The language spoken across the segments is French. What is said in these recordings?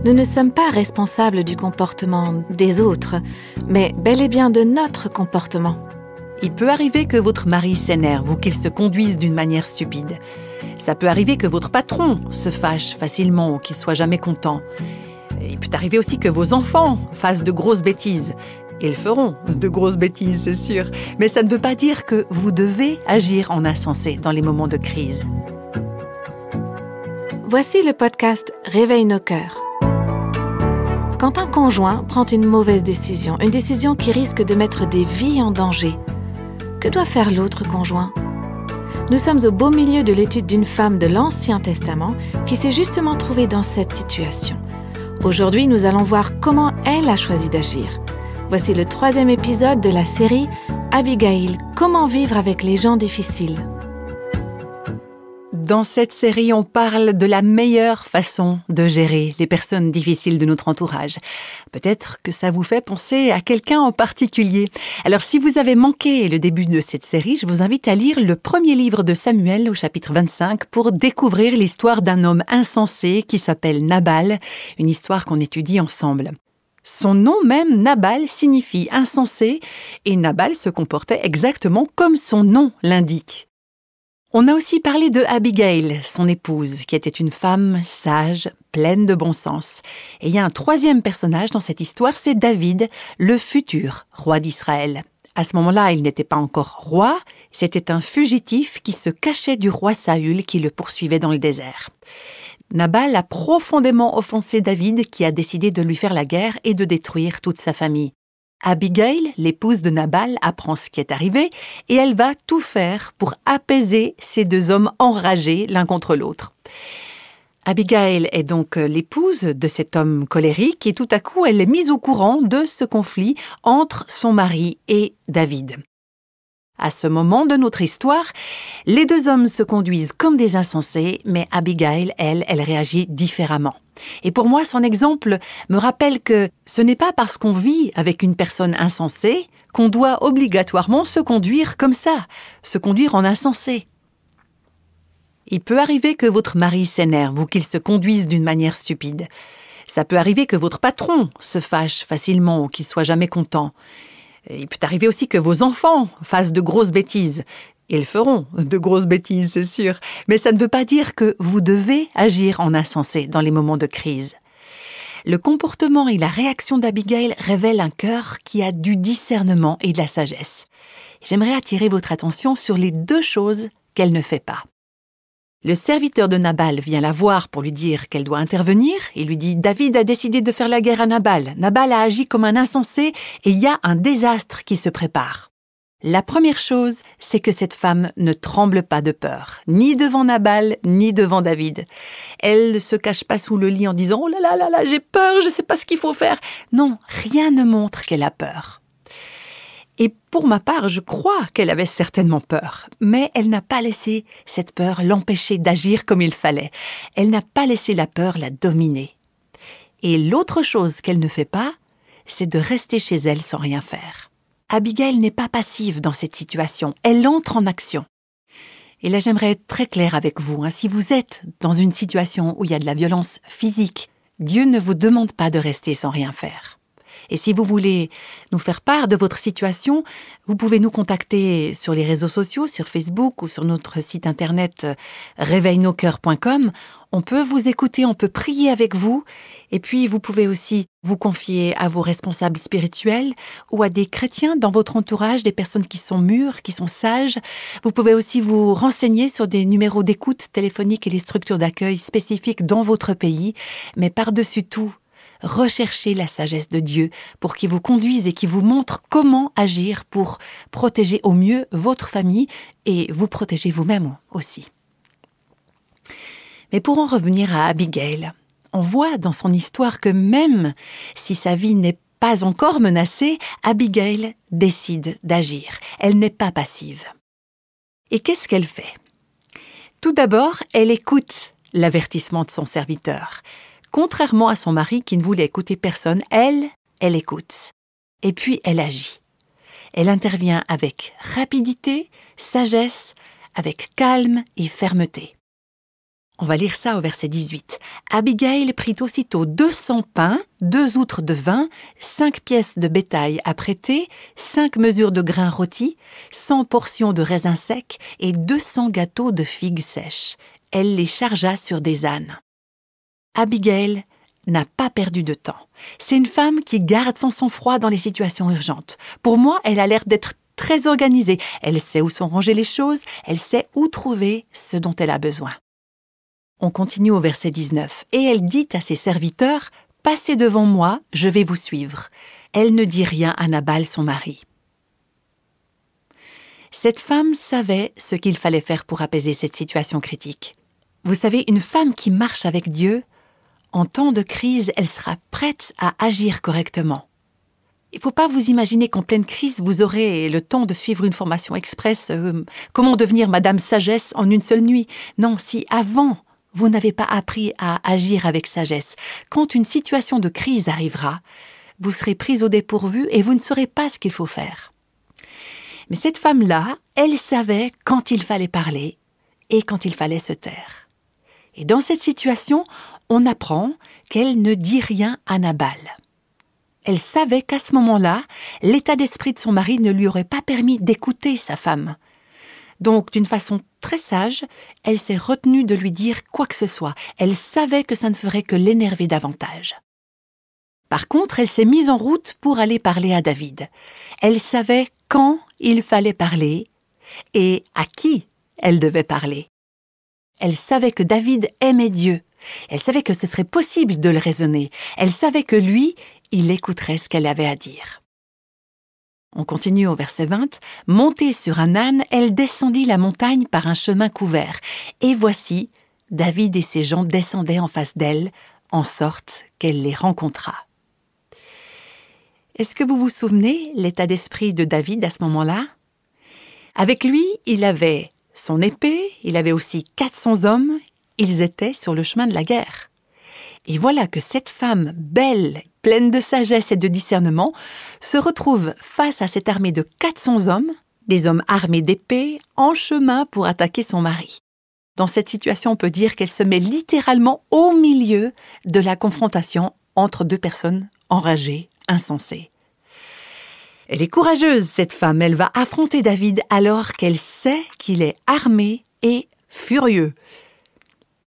Nous ne sommes pas responsables du comportement des autres, mais bel et bien de notre comportement. Il peut arriver que votre mari s'énerve ou qu'il se conduise d'une manière stupide. Ça peut arriver que votre patron se fâche facilement ou qu'il soit jamais content. Il peut arriver aussi que vos enfants fassent de grosses bêtises. Ils feront de grosses bêtises, c'est sûr. Mais ça ne veut pas dire que vous devez agir en insensé dans les moments de crise. Voici le podcast Réveille nos cœurs. Quand un conjoint prend une mauvaise décision, une décision qui risque de mettre des vies en danger, que doit faire l'autre conjoint? Nous sommes au beau milieu de l'étude d'une femme de l'Ancien Testament qui s'est justement trouvée dans cette situation. Aujourd'hui, nous allons voir comment elle a choisi d'agir. Voici le 3e épisode de la série Abigail, comment vivre avec les gens difficiles. Dans cette série, on parle de la meilleure façon de gérer les personnes difficiles de notre entourage. Peut-être que ça vous fait penser à quelqu'un en particulier. Alors, si vous avez manqué le début de cette série, je vous invite à lire le premier livre de Samuel au chapitre 25 pour découvrir l'histoire d'un homme insensé qui s'appelle Nabal, une histoire qu'on étudie ensemble. Son nom même, Nabal, signifie insensé, et Nabal se comportait exactement comme son nom l'indique. On a aussi parlé de Abigail, son épouse, qui était une femme sage, pleine de bon sens. Et il y a un 3e personnage dans cette histoire, c'est David, le futur roi d'Israël. À ce moment-là, il n'était pas encore roi, c'était un fugitif qui se cachait du roi Saül qui le poursuivait dans le désert. Nabal a profondément offensé David qui a décidé de lui faire la guerre et de détruire toute sa famille. Abigail, l'épouse de Nabal, apprend ce qui est arrivé et elle va tout faire pour apaiser ces deux hommes enragés l'un contre l'autre. Abigail est donc l'épouse de cet homme colérique et tout à coup elle est mise au courant de ce conflit entre son mari et David. À ce moment de notre histoire, les deux hommes se conduisent comme des insensés, mais Abigail, elle réagit différemment. Et pour moi, son exemple me rappelle que ce n'est pas parce qu'on vit avec une personne insensée qu'on doit obligatoirement se conduire comme ça, se conduire en insensé. Il peut arriver que votre mari s'énerve ou qu'il se conduise d'une manière stupide. Ça peut arriver que votre patron se fâche facilement ou qu'il soit jamais content. Il peut arriver aussi que vos enfants fassent de grosses bêtises. Ils feront de grosses bêtises, c'est sûr. Mais ça ne veut pas dire que vous devez agir en insensé dans les moments de crise. Le comportement et la réaction d'Abigail révèlent un cœur qui a du discernement et de la sagesse. J'aimerais attirer votre attention sur les 2 choses qu'elle ne fait pas. Le serviteur de Nabal vient la voir pour lui dire qu'elle doit intervenir. Il lui dit « David a décidé de faire la guerre à Nabal. Nabal a agi comme un insensé et il y a un désastre qui se prépare. » La première chose, c'est que cette femme ne tremble pas de peur, ni devant Nabal, ni devant David. Elle ne se cache pas sous le lit en disant « Oh là là là, j'ai peur, je ne sais pas ce qu'il faut faire. » Non, rien ne montre qu'elle a peur. Et pour ma part, je crois qu'elle avait certainement peur, mais elle n'a pas laissé cette peur l'empêcher d'agir comme il fallait. Elle n'a pas laissé la peur la dominer. Et l'autre chose qu'elle ne fait pas, c'est de rester chez elle sans rien faire. Abigail n'est pas passive dans cette situation, elle entre en action. Et là, j'aimerais être très claire avec vous. Si vous êtes dans une situation où il y a de la violence physique, Dieu ne vous demande pas de rester sans rien faire. Et si vous voulez nous faire part de votre situation, vous pouvez nous contacter sur les réseaux sociaux, sur Facebook ou sur notre site internet réveilnoscoeurs.com. On peut vous écouter, on peut prier avec vous. Et puis, vous pouvez aussi vous confier à vos responsables spirituels ou à des chrétiens dans votre entourage, des personnes qui sont mûres, qui sont sages. Vous pouvez aussi vous renseigner sur des numéros d'écoute téléphonique et les structures d'accueil spécifiques dans votre pays. Mais par-dessus tout, recherchez la sagesse de Dieu pour qu'il vous conduise et qu'il vous montre comment agir pour protéger au mieux votre famille et vous protéger vous-même aussi. Mais pour en revenir à Abigail, on voit dans son histoire que même si sa vie n'est pas encore menacée, Abigail décide d'agir. Elle n'est pas passive. Et qu'est-ce qu'elle fait? Tout d'abord, elle écoute l'avertissement de son serviteur. Contrairement à son mari qui ne voulait écouter personne, elle écoute. Et puis elle agit. Elle intervient avec rapidité, sagesse, avec calme et fermeté. On va lire ça au verset 18. Abigail prit aussitôt 200 pains, 2 outres de vin, 5 pièces de bétail à prêter, 5 mesures de grains rôtis, 100 portions de raisins secs et 200 gâteaux de figues sèches. Elle les chargea sur des ânes. Abigail n'a pas perdu de temps. C'est une femme qui garde son sang-froid dans les situations urgentes. Pour moi, elle a l'air d'être très organisée. Elle sait où sont rangées les choses, elle sait où trouver ce dont elle a besoin. On continue au verset 19. « Et elle dit à ses serviteurs, « Passez devant moi, je vais vous suivre. » Elle ne dit rien à Nabal, son mari. Cette femme savait ce qu'il fallait faire pour apaiser cette situation critique. Vous savez, une femme qui marche avec Dieu, en temps de crise, elle sera prête à agir correctement. Il ne faut pas vous imaginer qu'en pleine crise, vous aurez le temps de suivre une formation express « Comment devenir Madame Sagesse en une seule nuit ?» Non, si avant, vous n'avez pas appris à agir avec sagesse, quand une situation de crise arrivera, vous serez prise au dépourvu et vous ne saurez pas ce qu'il faut faire. Mais cette femme-là, elle savait quand il fallait parler et quand il fallait se taire. Et dans cette situation, on apprend qu'elle ne dit rien à Nabal. Elle savait qu'à ce moment-là, l'état d'esprit de son mari ne lui aurait pas permis d'écouter sa femme. Donc, d'une façon très sage, elle s'est retenue de lui dire quoi que ce soit. Elle savait que ça ne ferait que l'énerver davantage. Par contre, elle s'est mise en route pour aller parler à David. Elle savait quand il fallait parler et à qui elle devait parler. Elle savait que David aimait Dieu. Elle savait que ce serait possible de le raisonner. Elle savait que lui, il écouterait ce qu'elle avait à dire. On continue au verset 20. « Montée sur un âne, elle descendit la montagne par un chemin couvert. Et voici, David et ses gens descendaient en face d'elle, en sorte qu'elle les rencontra. » Est-ce que vous vous souvenez l'état d'esprit de David à ce moment-là? Avec lui, il avait son épée, il avait aussi 400 hommes, ils étaient sur le chemin de la guerre. Et voilà que cette femme belle, pleine de sagesse et de discernement, se retrouve face à cette armée de 400 hommes, des hommes armés d'épées, en chemin pour attaquer son mari. Dans cette situation, on peut dire qu'elle se met littéralement au milieu de la confrontation entre deux personnes enragées, insensées. Elle est courageuse, cette femme. Elle va affronter David alors qu'elle sait qu'il est armé et furieux.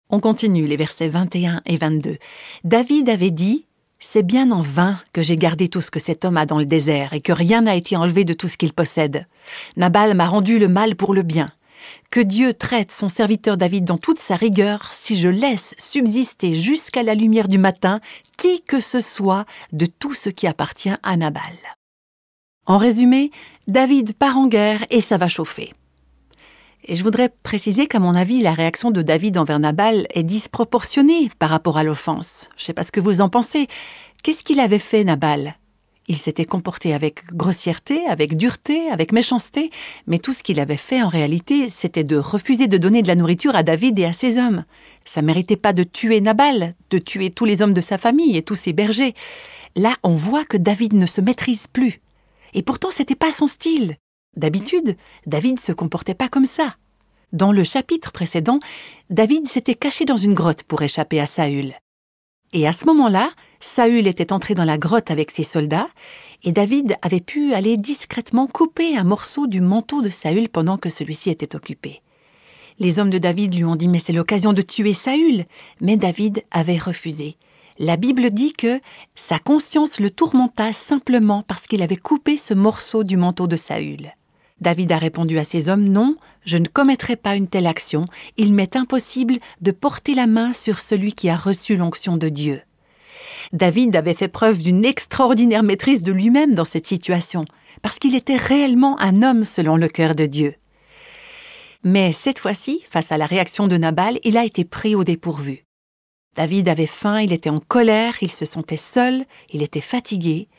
On continue les versets 21 et 22. David avait dit « C'est bien en vain que j'ai gardé tout ce que cet homme a dans le désert et que rien n'a été enlevé de tout ce qu'il possède. Nabal m'a rendu le mal pour le bien. Que Dieu traite son serviteur David dans toute sa rigueur si je laisse subsister jusqu'à la lumière du matin qui que ce soit de tout ce qui appartient à Nabal. » En résumé, David part en guerre et ça va chauffer. Et je voudrais préciser qu'à mon avis, la réaction de David envers Nabal est disproportionnée par rapport à l'offense. Je ne sais pas ce que vous en pensez. Qu'est-ce qu'il avait fait, Nabal? Il s'était comporté avec grossièreté, avec dureté, avec méchanceté, mais tout ce qu'il avait fait en réalité, c'était de refuser de donner de la nourriture à David et à ses hommes. Ça ne méritait pas de tuer Nabal, de tuer tous les hommes de sa famille et tous ses bergers. Là, on voit que David ne se maîtrise plus. Et pourtant, c'était pas son style. D'habitude, David ne se comportait pas comme ça. Dans le chapitre précédent, David s'était caché dans une grotte pour échapper à Saül. Et à ce moment-là, Saül était entré dans la grotte avec ses soldats et David avait pu aller discrètement couper un morceau du manteau de Saül pendant que celui-ci était occupé. Les hommes de David lui ont dit « Mais c'est l'occasion de tuer Saül !» Mais David avait refusé. La Bible dit que sa conscience le tourmenta simplement parce qu'il avait coupé ce morceau du manteau de Saül. David a répondu à ses hommes « Non, je ne commettrai pas une telle action. Il m'est impossible de porter la main sur celui qui a reçu l'onction de Dieu. » David avait fait preuve d'une extraordinaire maîtrise de lui-même dans cette situation, parce qu'il était réellement un homme selon le cœur de Dieu. Mais cette fois-ci, face à la réaction de Nabal, il a été pris au dépourvu. David avait faim, il était en colère, il se sentait seul, il était fatigué.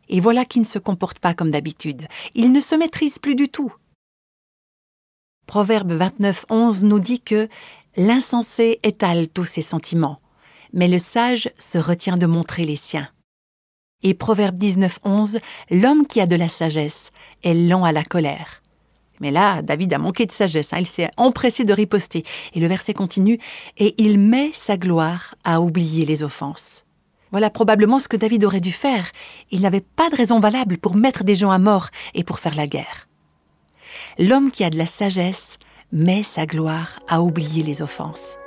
Et voilà qu'il ne se comporte pas comme d'habitude. Il ne se maîtrise plus du tout. Proverbe 29:11 nous dit que l'insensé étale tous ses sentiments, mais le sage se retient de montrer les siens. Et Proverbe 19:11, l'homme qui a de la sagesse est lent à la colère, Mais là, David a manqué de sagesse, il s'est empressé de riposter. Et le verset continue, « Et il met sa gloire à oublier les offenses. » Voilà probablement ce que David aurait dû faire. Il n'avait pas de raison valable pour mettre des gens à mort et pour faire la guerre. L'homme qui a de la sagesse met sa gloire à oublier les offenses.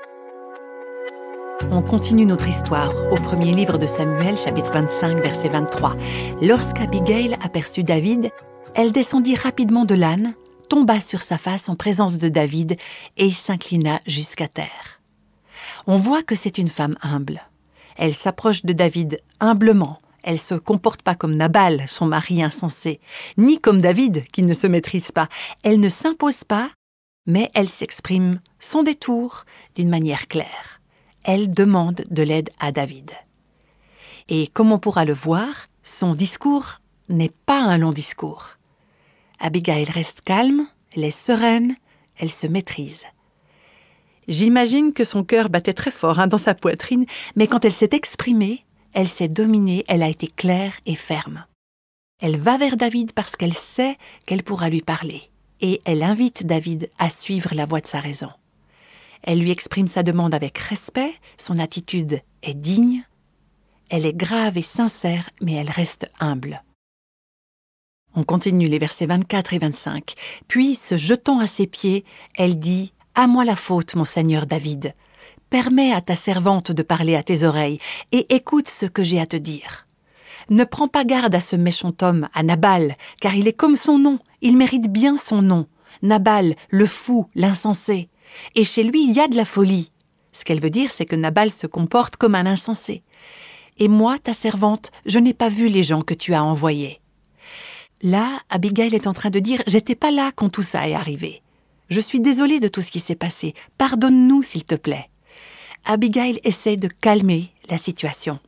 On continue notre histoire au premier livre de Samuel, chapitre 25, verset 23. Lorsqu'Abigail aperçut David, elle descendit rapidement de l'âne, tomba sur sa face en présence de David et s'inclina jusqu'à terre. On voit que c'est une femme humble. Elle s'approche de David humblement. Elle ne se comporte pas comme Nabal, son mari insensé, ni comme David, qui ne se maîtrise pas. Elle ne s'impose pas, mais elle s'exprime sans détour, d'une manière claire. Elle demande de l'aide à David. Et comme on pourra le voir, son discours n'est pas un long discours. Abigail reste calme, elle est sereine, elle se maîtrise. J'imagine que son cœur battait très fort dans sa poitrine, mais quand elle s'est exprimée, elle s'est dominée, elle a été claire et ferme. Elle va vers David parce qu'elle sait qu'elle pourra lui parler. Et elle invite David à suivre la voie de sa raison. Elle lui exprime sa demande avec respect, son attitude est digne. Elle est grave et sincère, mais elle reste humble. On continue les versets 24 et 25. Puis, se jetant à ses pieds, elle dit « À moi la faute, mon Seigneur David. Permets à ta servante de parler à tes oreilles et écoute ce que j'ai à te dire. Ne prends pas garde à ce méchant homme, à Nabal, car il est comme son nom, il mérite bien son nom. Nabal, le fou, l'insensé. Et chez lui, il y a de la folie. » Ce qu'elle veut dire, c'est que Nabal se comporte comme un insensé. « Et moi, ta servante, je n'ai pas vu les gens que tu as envoyés. » Là, Abigail est en train de dire « J'étais pas là quand tout ça est arrivé. Je suis désolée de tout ce qui s'est passé. Pardonne-nous, s'il te plaît. » Abigail essaie de calmer la situation.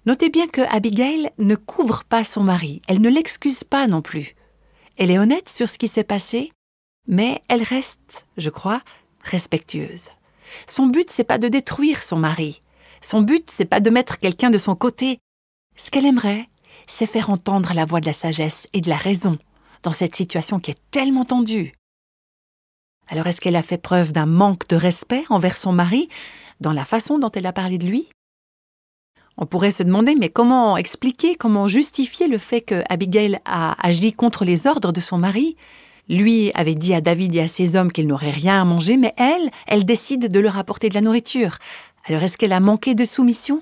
Notez bien que Abigail ne couvre pas son mari. Elle ne l'excuse pas non plus. Elle est honnête sur ce qui s'est passé, mais elle reste, je crois, respectueuse. Son but, c'est pas de détruire son mari. Son but, c'est pas de mettre quelqu'un de son côté. Ce qu'elle aimerait, c'est faire entendre la voix de la sagesse et de la raison dans cette situation qui est tellement tendue. Alors est-ce qu'elle a fait preuve d'un manque de respect envers son mari dans la façon dont elle a parlé de lui? On pourrait se demander, mais comment expliquer, comment justifier le fait que Abigail a agi contre les ordres de son mari? Lui avait dit à David et à ses hommes qu'ils n'auraient rien à manger, mais elle décide de leur apporter de la nourriture. Alors est-ce qu'elle a manqué de soumission?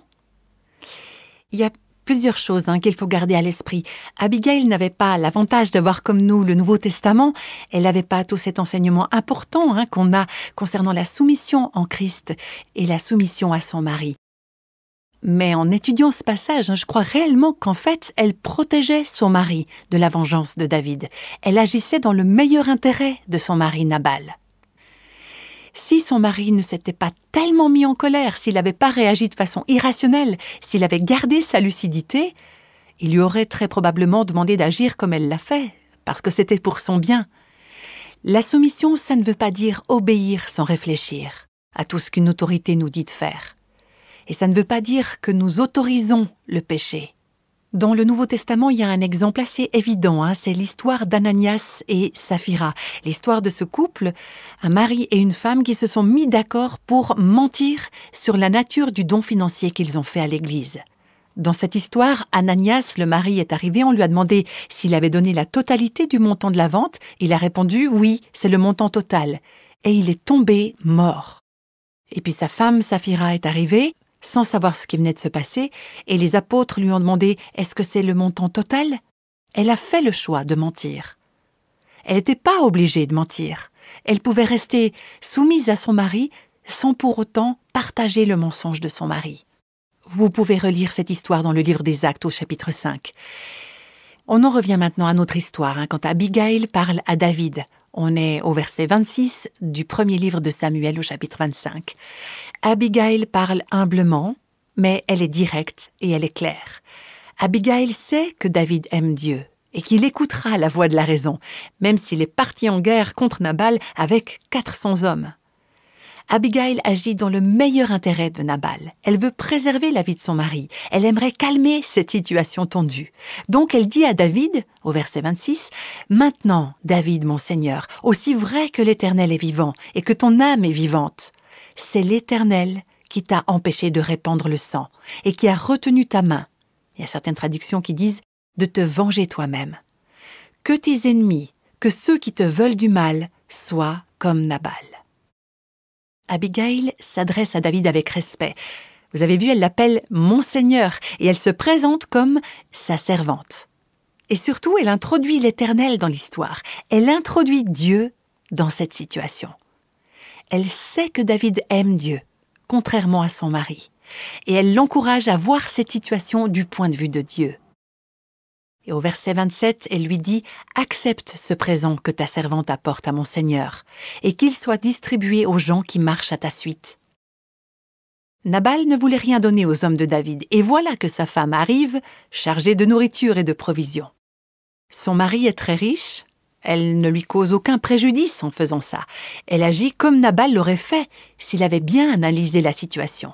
Il y a plusieurs choses qu'il faut garder à l'esprit. Abigail n'avait pas l'avantage d'avoir comme nous le Nouveau Testament. Elle n'avait pas tout cet enseignement important qu'on a concernant la soumission en Christ et la soumission à son mari. Mais en étudiant ce passage, je crois réellement qu'en fait, elle protégeait son mari de la vengeance de David. Elle agissait dans le meilleur intérêt de son mari Nabal. Si son mari ne s'était pas tellement mis en colère, s'il n'avait pas réagi de façon irrationnelle, s'il avait gardé sa lucidité, il lui aurait très probablement demandé d'agir comme elle l'a fait, parce que c'était pour son bien. La soumission, ça ne veut pas dire obéir sans réfléchir à tout ce qu'une autorité nous dit de faire. Et ça ne veut pas dire que nous autorisons le péché. Dans le Nouveau Testament, il y a un exemple assez évident, c'est l'histoire d'Ananias et Saphira. L'histoire de ce couple, un mari et une femme qui se sont mis d'accord pour mentir sur la nature du don financier qu'ils ont fait à l'Église. Dans cette histoire, Ananias, le mari, est arrivé, on lui a demandé s'il avait donné la totalité du montant de la vente. Il a répondu « Oui, c'est le montant total ». Et il est tombé mort. Et puis sa femme, Saphira, est arrivée, sans savoir ce qui venait de se passer, et les apôtres lui ont demandé « Est-ce que c'est le montant total ?» Elle a fait le choix de mentir. Elle n'était pas obligée de mentir. Elle pouvait rester soumise à son mari sans pour autant partager le mensonge de son mari. Vous pouvez relire cette histoire dans le livre des Actes au chapitre 5. On en revient maintenant à notre histoire, quand Abigail parle à David. On est au verset 26 du premier livre de Samuel au chapitre 25. Abigail parle humblement, mais elle est directe et elle est claire. Abigail sait que David aime Dieu et qu'il écoutera la voix de la raison, même s'il est parti en guerre contre Nabal avec 400 hommes. Abigail agit dans le meilleur intérêt de Nabal. Elle veut préserver la vie de son mari. Elle aimerait calmer cette situation tendue. Donc elle dit à David, au verset 26, « Maintenant, David, mon Seigneur, aussi vrai que l'Éternel est vivant et que ton âme est vivante, c'est l'Éternel qui t'a empêché de répandre le sang et qui a retenu ta main. » Il y a certaines traductions qui disent « de te venger toi-même. Que tes ennemis, que ceux qui te veulent du mal, soient comme Nabal. » Abigail s'adresse à David avec respect. Vous avez vu, elle l'appelle « mon Seigneur » et elle se présente comme sa servante. Et surtout, elle introduit l'Éternel dans l'histoire. Elle introduit Dieu dans cette situation. Elle sait que David aime Dieu, contrairement à son mari. Et elle l'encourage à voir cette situation du point de vue de Dieu. Et au verset 27, elle lui dit « Accepte ce présent que ta servante apporte à mon Seigneur, et qu'il soit distribué aux gens qui marchent à ta suite. » Nabal ne voulait rien donner aux hommes de David, et voilà que sa femme arrive, chargée de nourriture et de provisions. Son mari est très riche, elle ne lui cause aucun préjudice en faisant ça. Elle agit comme Nabal l'aurait fait s'il avait bien analysé la situation.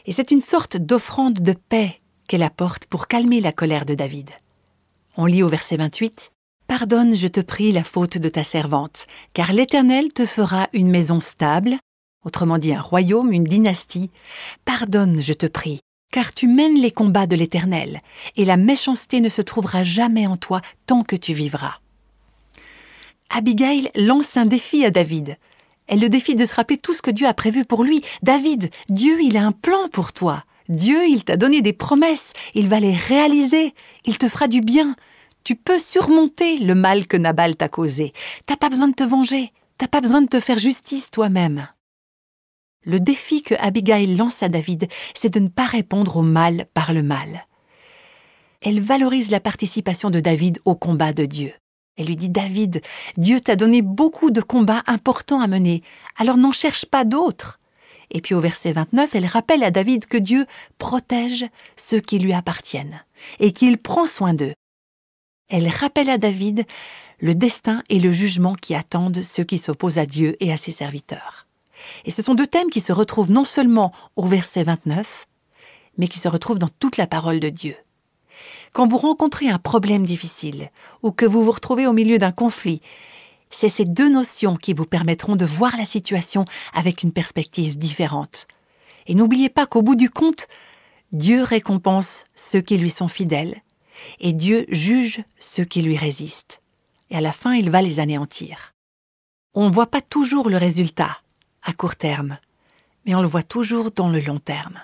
Et c'est une sorte d'offrande de paix qu'elle apporte pour calmer la colère de David. On lit au verset 28, « Pardonne, je te prie, la faute de ta servante, car l'Éternel te fera une maison stable, autrement dit un royaume, une dynastie. Pardonne, je te prie, car tu mènes les combats de l'Éternel, et la méchanceté ne se trouvera jamais en toi tant que tu vivras. » Abigail lance un défi à David. Elle le défie de se rappeler tout ce que Dieu a prévu pour lui. « David, Dieu, il a un plan pour toi. Dieu, il t'a donné des promesses, il va les réaliser, il te fera du bien. Tu peux surmonter le mal que Nabal t'a causé. T'as pas besoin de te venger, t'as pas besoin de te faire justice toi-même. » Le défi que Abigail lance à David, c'est de ne pas répondre au mal par le mal. Elle valorise la participation de David au combat de Dieu. Elle lui dit « David, Dieu t'a donné beaucoup de combats importants à mener, alors n'en cherche pas d'autres. » Et puis au verset 29, elle rappelle à David que Dieu protège ceux qui lui appartiennent et qu'il prend soin d'eux. Elle rappelle à David le destin et le jugement qui attendent ceux qui s'opposent à Dieu et à ses serviteurs. Et ce sont deux thèmes qui se retrouvent non seulement au verset 29, mais qui se retrouvent dans toute la parole de Dieu. Quand vous rencontrez un problème difficile ou que vous vous retrouvez au milieu d'un conflit, c'est ces deux notions qui vous permettront de voir la situation avec une perspective différente. Et n'oubliez pas qu'au bout du compte, Dieu récompense ceux qui lui sont fidèles et Dieu juge ceux qui lui résistent. Et à la fin, il va les anéantir. On ne voit pas toujours le résultat à court terme, mais on le voit toujours dans le long terme.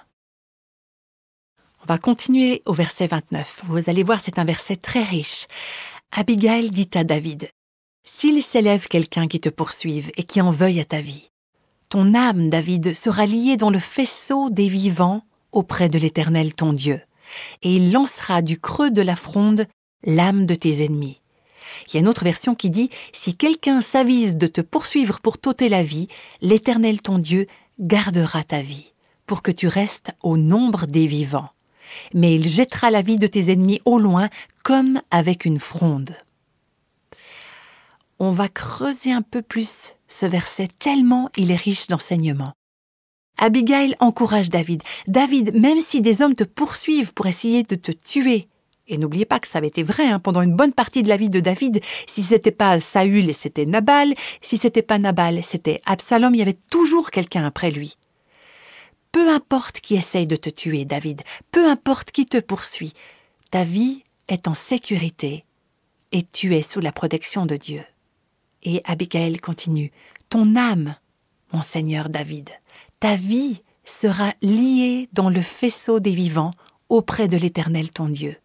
On va continuer au verset 29. Vous allez voir, c'est un verset très riche. Abigail dit à David, « S'il s'élève quelqu'un qui te poursuive et qui en veuille à ta vie, ton âme, David, sera liée dans le faisceau des vivants auprès de l'Éternel ton Dieu, et il lancera du creux de la fronde l'âme de tes ennemis. » Il y a une autre version qui dit « Si quelqu'un s'avise de te poursuivre pour t'ôter la vie, l'Éternel ton Dieu gardera ta vie, pour que tu restes au nombre des vivants. Mais il jettera la vie de tes ennemis au loin, comme avec une fronde. » On va creuser un peu plus ce verset, tellement il est riche d'enseignements. Abigail encourage David. « David, même si des hommes te poursuivent pour essayer de te tuer, et n'oubliez pas que ça avait été vrai pendant une bonne partie de la vie de David, si c'était pas Saül, c'était Nabal, si c'était pas Nabal, c'était Absalom, il y avait toujours quelqu'un après lui. Peu importe qui essaye de te tuer, David, peu importe qui te poursuit, ta vie est en sécurité et tu es sous la protection de Dieu. » Et Abigail continue, « Ton âme, mon Seigneur David, ta vie sera liée dans le faisceau des vivants auprès de l'Éternel ton Dieu. »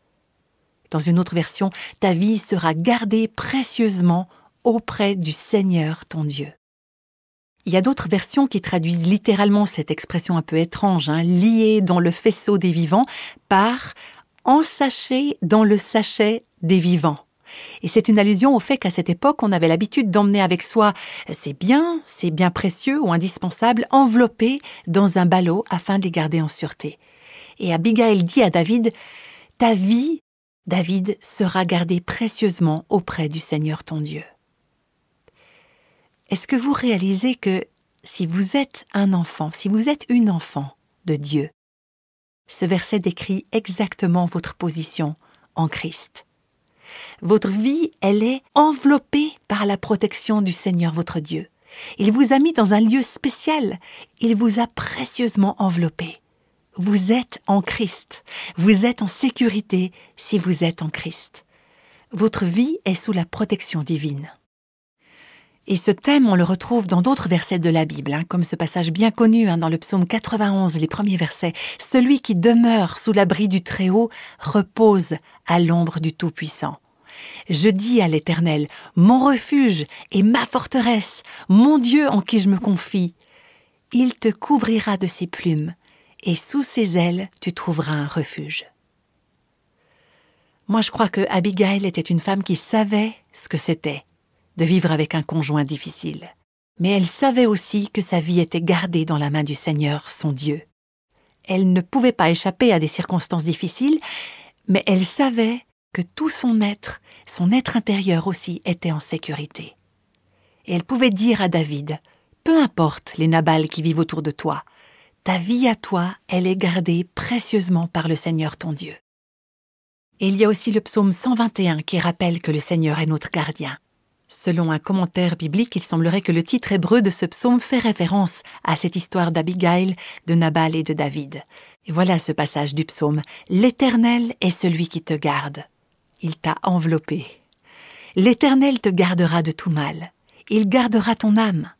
Dans une autre version, « Ta vie sera gardée précieusement auprès du Seigneur ton Dieu. » Il y a d'autres versions qui traduisent littéralement cette expression un peu étrange, liée dans le faisceau des vivants, par « ensaché dans le sachet des vivants ». Et c'est une allusion au fait qu'à cette époque, on avait l'habitude d'emmener avec soi ces biens précieux ou indispensables, enveloppés dans un ballot afin de les garder en sûreté. Et Abigail dit à David, « Ta vie, David, sera gardée précieusement auprès du Seigneur ton Dieu. » Est-ce que vous réalisez que si vous êtes un enfant, si vous êtes une enfant de Dieu, ce verset décrit exactement votre position en Christ. Votre vie, elle est enveloppée par la protection du Seigneur votre Dieu. Il vous a mis dans un lieu spécial. Il vous a précieusement enveloppé. Vous êtes en Christ. Vous êtes en sécurité si vous êtes en Christ. Votre vie est sous la protection divine. Et ce thème, on le retrouve dans d'autres versets de la Bible, comme ce passage bien connu dans le psaume 91, les premiers versets. « Celui qui demeure sous l'abri du Très-Haut repose à l'ombre du Tout-Puissant. Je dis à l'Éternel, mon refuge et ma forteresse, mon Dieu en qui je me confie. Il te couvrira de ses plumes, et sous ses ailes tu trouveras un refuge. » Moi, je crois que Abigail était une femme qui savait ce que c'était de vivre avec un conjoint difficile. Mais elle savait aussi que sa vie était gardée dans la main du Seigneur, son Dieu. Elle ne pouvait pas échapper à des circonstances difficiles, mais elle savait que tout son être intérieur aussi, était en sécurité. Et elle pouvait dire à David, « Peu importe les Nabals qui vivent autour de toi, ta vie à toi, elle est gardée précieusement par le Seigneur ton Dieu. » Et il y a aussi le psaume 121 qui rappelle que le Seigneur est notre gardien. Selon un commentaire biblique, il semblerait que le titre hébreu de ce psaume fait référence à cette histoire d'Abigail, de Nabal et de David. Et voilà ce passage du psaume. « L'Éternel est celui qui te garde. Il t'a enveloppé. L'Éternel te gardera de tout mal. Il gardera ton âme.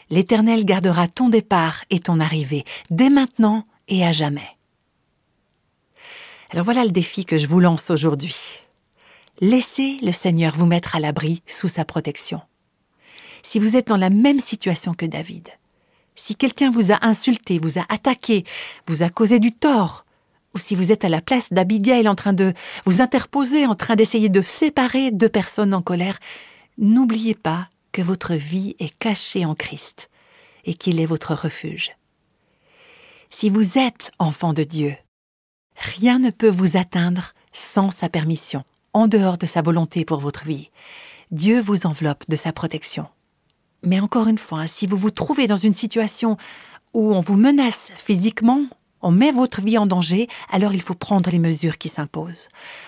L'Éternel gardera ton départ et ton arrivée, dès maintenant et à jamais. » Alors voilà le défi que je vous lance aujourd'hui. Laissez le Seigneur vous mettre à l'abri sous sa protection. Si vous êtes dans la même situation que David, si quelqu'un vous a insulté, vous a attaqué, vous a causé du tort, ou si vous êtes à la place d'Abigail en train de vous interposer, en train d'essayer de séparer deux personnes en colère, n'oubliez pas que votre vie est cachée en Christ et qu'il est votre refuge. Si vous êtes enfant de Dieu, rien ne peut vous atteindre sans sa permission, en dehors de sa volonté pour votre vie. Dieu vous enveloppe de sa protection. Mais encore une fois, si vous vous trouvez dans une situation où on vous menace physiquement, on met votre vie en danger, alors il faut prendre les mesures qui s'imposent.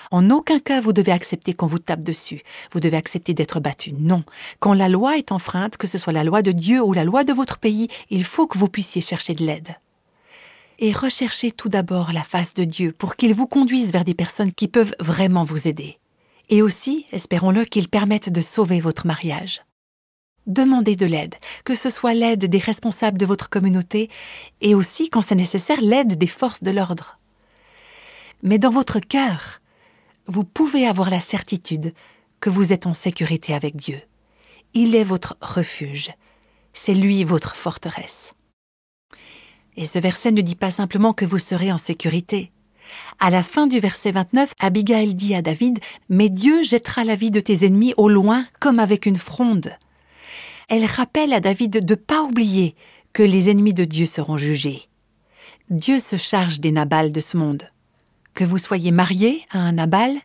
En aucun cas vous devez accepter qu'on vous tape dessus. Vous devez accepter d'être battu. Non. Quand la loi est enfreinte, que ce soit la loi de Dieu ou la loi de votre pays, il faut que vous puissiez chercher de l'aide. Et recherchez tout d'abord la face de Dieu pour qu'il vous conduise vers des personnes qui peuvent vraiment vous aider. Et aussi, espérons-le, qu'il permette de sauver votre mariage. Demandez de l'aide, que ce soit l'aide des responsables de votre communauté et aussi, quand c'est nécessaire, l'aide des forces de l'ordre. Mais dans votre cœur, vous pouvez avoir la certitude que vous êtes en sécurité avec Dieu. Il est votre refuge. C'est lui votre forteresse. Et ce verset ne dit pas simplement que vous serez en sécurité. À la fin du verset 29, Abigail dit à David « Mais Dieu jettera la vie de tes ennemis au loin comme avec une fronde. » Elle rappelle à David de ne pas oublier que les ennemis de Dieu seront jugés. Dieu se charge des Nabals de ce monde. Que vous soyez marié à un Nabal,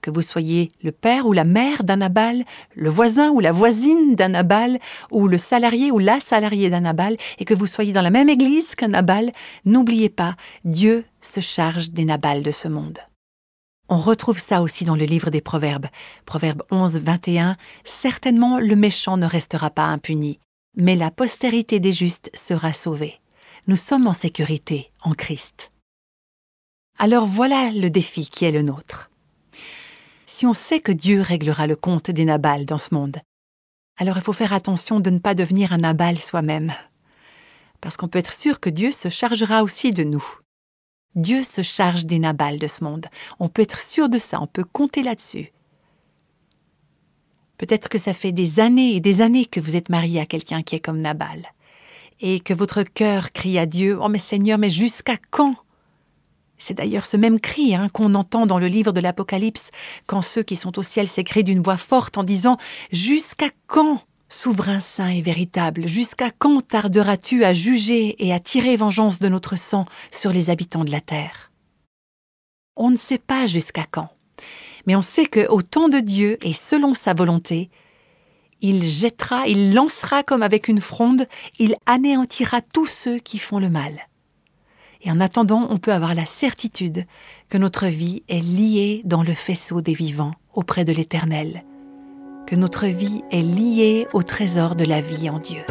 que vous soyez le père ou la mère d'un Nabal, le voisin ou la voisine d'un Nabal, ou le salarié ou la salariée d'un Nabal, et que vous soyez dans la même église qu'un Nabal, n'oubliez pas, Dieu se charge des Nabals de ce monde. On retrouve ça aussi dans le livre des Proverbes. Proverbe 11, 21, « Certainement le méchant ne restera pas impuni, mais la postérité des justes sera sauvée. » Nous sommes en sécurité en Christ. Alors voilà le défi qui est le nôtre. Si on sait que Dieu réglera le compte des Nabals dans ce monde, alors il faut faire attention de ne pas devenir un Nabal soi-même. Parce qu'on peut être sûr que Dieu se chargera aussi de nous. Dieu se charge des Nabals de ce monde. On peut être sûr de ça, on peut compter là-dessus. Peut-être que ça fait des années et des années que vous êtes marié à quelqu'un qui est comme Nabal. Et que votre cœur crie à Dieu, « Oh mais Seigneur, mais jusqu'à quand ?» C'est d'ailleurs ce même cri qu'on entend dans le livre de l'Apocalypse, quand ceux qui sont au ciel s'écrient d'une voix forte en disant « Jusqu'à quand, souverain saint et véritable, jusqu'à quand tarderas-tu à juger et à tirer vengeance de notre sang sur les habitants de la terre ?» On ne sait pas jusqu'à quand, mais on sait qu'au temps de Dieu et selon sa volonté, Il jettera, il lancera comme avec une fronde, il anéantira tous ceux qui font le mal. Et en attendant, on peut avoir la certitude que notre vie est liée dans le faisceau des vivants auprès de l'Éternel, que notre vie est liée au trésor de la vie en Dieu.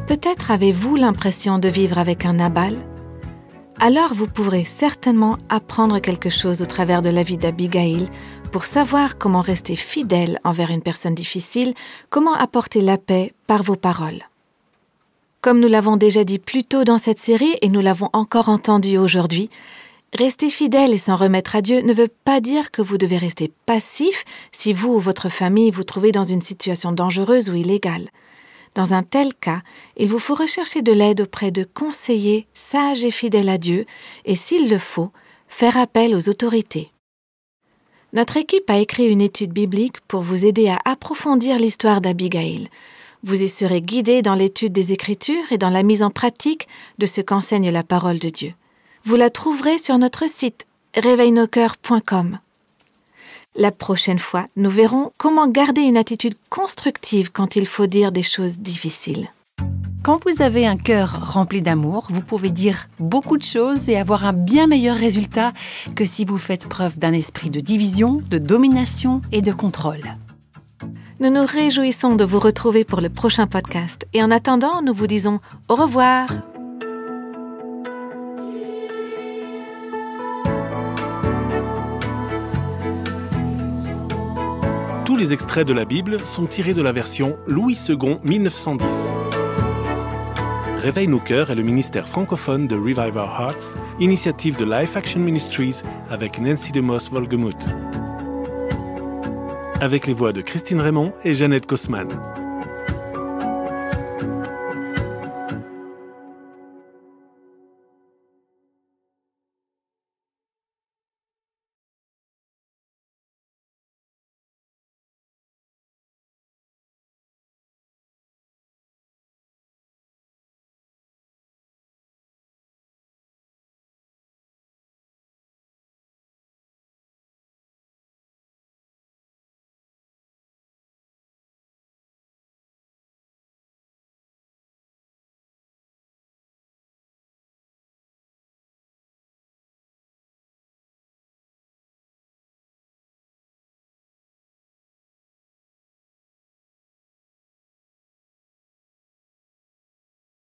Peut-être avez-vous l'impression de vivre avec un Nabal? Alors vous pourrez certainement apprendre quelque chose au travers de la vie d'Abigail pour savoir comment rester fidèle envers une personne difficile, comment apporter la paix par vos paroles. Comme nous l'avons déjà dit plus tôt dans cette série et nous l'avons encore entendu aujourd'hui, rester fidèle et s'en remettre à Dieu ne veut pas dire que vous devez rester passif si vous ou votre famille vous trouvez dans une situation dangereuse ou illégale. Dans un tel cas, il vous faut rechercher de l'aide auprès de conseillers sages et fidèles à Dieu et, s'il le faut, faire appel aux autorités. Notre équipe a écrit une étude biblique pour vous aider à approfondir l'histoire d'Abigail. Vous y serez guidés dans l'étude des Écritures et dans la mise en pratique de ce qu'enseigne la parole de Dieu. Vous la trouverez sur notre site réveilnoscoeurs.com. La prochaine fois, nous verrons comment garder une attitude constructive quand il faut dire des choses difficiles. Quand vous avez un cœur rempli d'amour, vous pouvez dire beaucoup de choses et avoir un bien meilleur résultat que si vous faites preuve d'un esprit de division, de domination et de contrôle. Nous nous réjouissons de vous retrouver pour le prochain podcast et en attendant, nous vous disons au revoir. Tous les extraits de la Bible sont tirés de la version Louis II 1910. Réveille nos cœurs est le ministère francophone de Revive Our Hearts, initiative de Life Action Ministries avec Nancy DeMoss-Wolgemuth. Avec les voix de Christine Raymond et Jeannette Kosman.